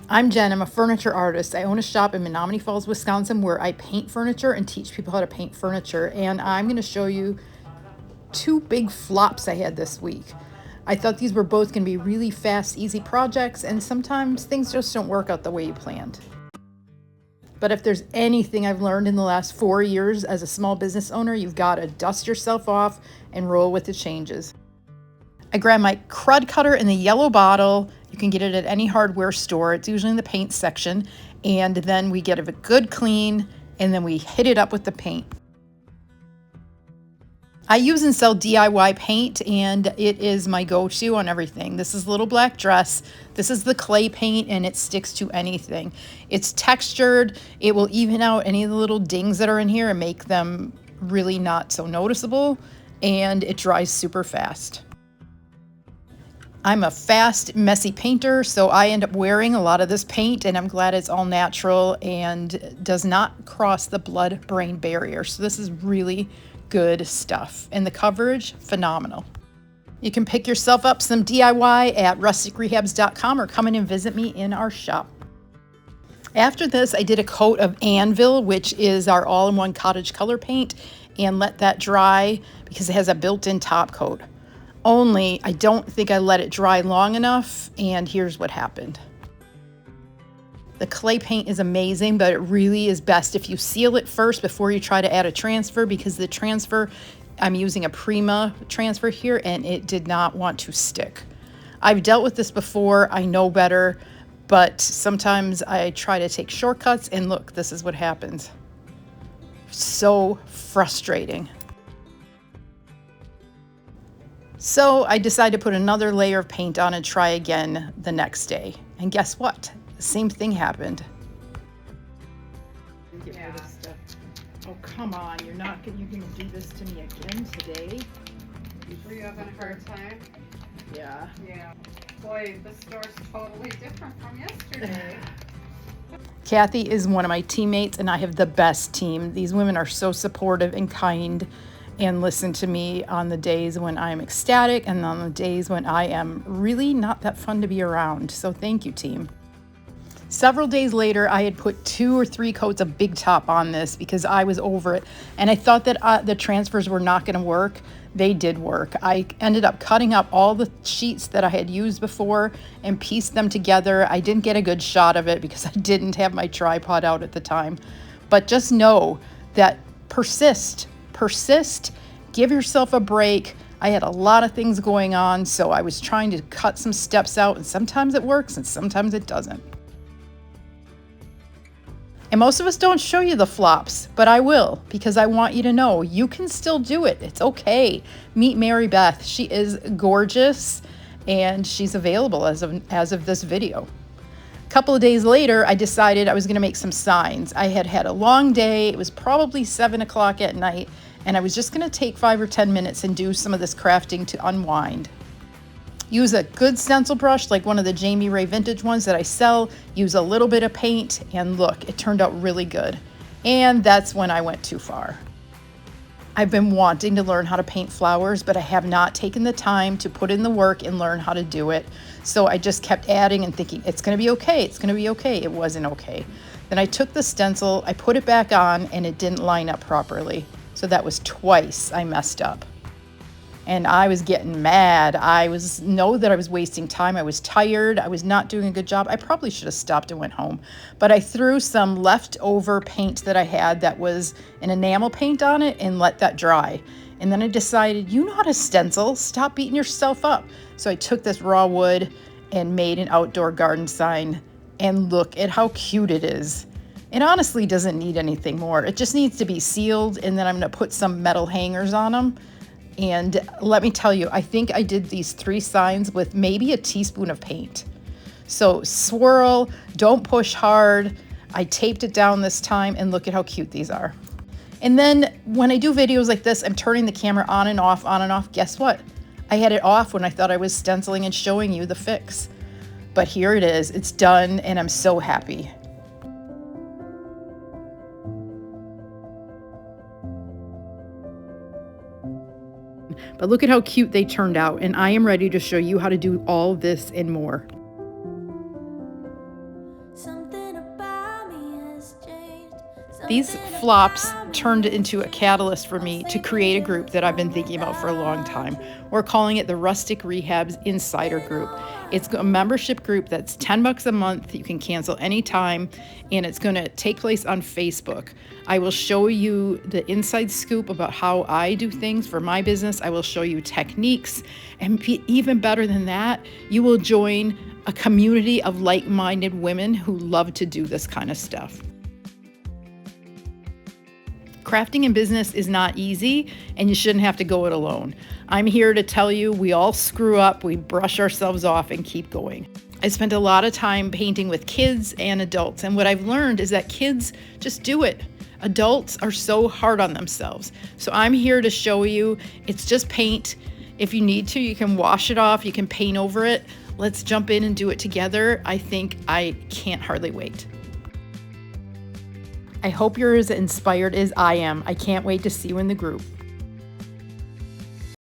I'm Jen. I'm a furniture artist. I own a shop in Menominee Falls, Wisconsin, where I paint furniture and teach people how to paint furniture. And I'm going to show you two big flops I had this week. I thought these were both going to be really fast, easy projects, and sometimes things just don't work out the way you planned. But if there's anything I've learned in the last 4 years as a small business owner, you've got to dust yourself off and roll with the changes. I grabbed my crud cutter in the yellow bottle. You can get it at any hardware store. It's usually in the paint section. And then we get a good clean, and then we hit it up with the paint. I use and sell DIY paint, and it is my go-to on everything. This is Little Black Dress. This is the clay paint, and it sticks to anything. It's textured. It will even out any of the little dings that are in here and make them really not so noticeable, and it dries super fast. I'm a fast, messy painter, so I end up wearing a lot of this paint, and I'm glad it's all natural and does not cross the blood-brain barrier. So this is really good stuff. And the coverage, phenomenal. You can pick yourself up some DIY at rusticrehabs.com or come in and visit me in our shop. After this, I did a coat of Anvil, which is our all-in-one cottage color paint, and let that dry because it has a built-in top coat. Only I don't think I let it dry long enough, and here's what happened. The clay paint is amazing, but it really is best if you seal it first before you try to add a transfer, because the transfer, I'm using a Prima transfer here, and it did not want to stick. I've dealt with this before, I know better, but sometimes I try to take shortcuts, and look, this is what happens. So frustrating. So I decided to put another layer of paint on and try again the next day. And guess what? The same thing happened. Get rid of stuff. Oh, come on. You're going to do this to me again today? Were you having a hard time? Yeah. Yeah. Boy, the store's totally different from yesterday. Kathy is one of my teammates, and I have the best team. These women are so supportive and kind, and listen to me on the days when I'm ecstatic and on the days when I am really not that fun to be around. So thank you, team. Several days later, I had put 2 or 3 coats of Big Top on this because I was over it. And I thought that the transfers were not going to work. They did work. I ended up cutting up all the sheets that I had used before and pieced them together. I didn't get a good shot of it because I didn't have my tripod out at the time. But just know that persist, give yourself a break. I had a lot of things going on, so I was trying to cut some steps out, and sometimes it works and sometimes it doesn't. And most of us don't show you the flops, but I will, because I want you to know you can still do it. It's okay. Meet Mary Beth. She is gorgeous, and she's available as of this video. A couple of days later, I decided I was going to make some signs. I had had a long day. It was probably 7 o'clock at night, and I was just going to take 5 or 10 minutes and do some of this crafting to unwind. Use a good stencil brush, like one of the Jamie Ray vintage ones that I sell. Use a little bit of paint, and look, it turned out really good. And that's when I went too far. I've been wanting to learn how to paint flowers, but I have not taken the time to put in the work and learn how to do it. So I just kept adding and thinking, it's going to be okay, it's going to be okay. It wasn't okay. Then I took the stencil, I put it back on, and it didn't line up properly. So that was twice I messed up. And I was getting mad. Know that I was wasting time. I was tired. I was not doing a good job. I probably should have stopped and went home. But I threw some leftover paint that I had that was an enamel paint on it and let that dry. And then I decided, you know how to stencil. Stop beating yourself up. So I took this raw wood and made an outdoor garden sign. And look at how cute it is. It honestly doesn't need anything more. It just needs to be sealed, and then I'm going to put some metal hangers on them. And let me tell you, I think I did these 3 signs with maybe a teaspoon of paint. So swirl, don't push hard. I taped it down this time, and look at how cute these are. And then when I do videos like this, I'm turning the camera on and off, on and off. Guess what? I had it off when I thought I was stenciling and showing you the fix. But here it is, it's done, and I'm so happy. But look at how cute they turned out, and I am ready to show you how to do all this and more. Something about me has changed. These flops turned into a catalyst for me to create a group that I've been thinking about for a long time. We're calling it the Rustic Rehabs Insider Group. It's a membership group that's $10 a month. You can cancel anytime, and it's going to take place on Facebook. I will show you the inside scoop about how I do things for my business. I will show you techniques, and even better than that, you will join a community of like-minded women who love to do this kind of stuff. Crafting in business is not easy, and you shouldn't have to go it alone. I'm here to tell you we all screw up, we brush ourselves off and keep going. I spent a lot of time painting with kids and adults, and what I've learned is that kids just do it. Adults are so hard on themselves. So I'm here to show you it's just paint. If you need to, you can wash it off, you can paint over it. Let's jump in and do it together. I think I can't hardly wait. I hope you're as inspired as I am. I can't wait to see you in the group.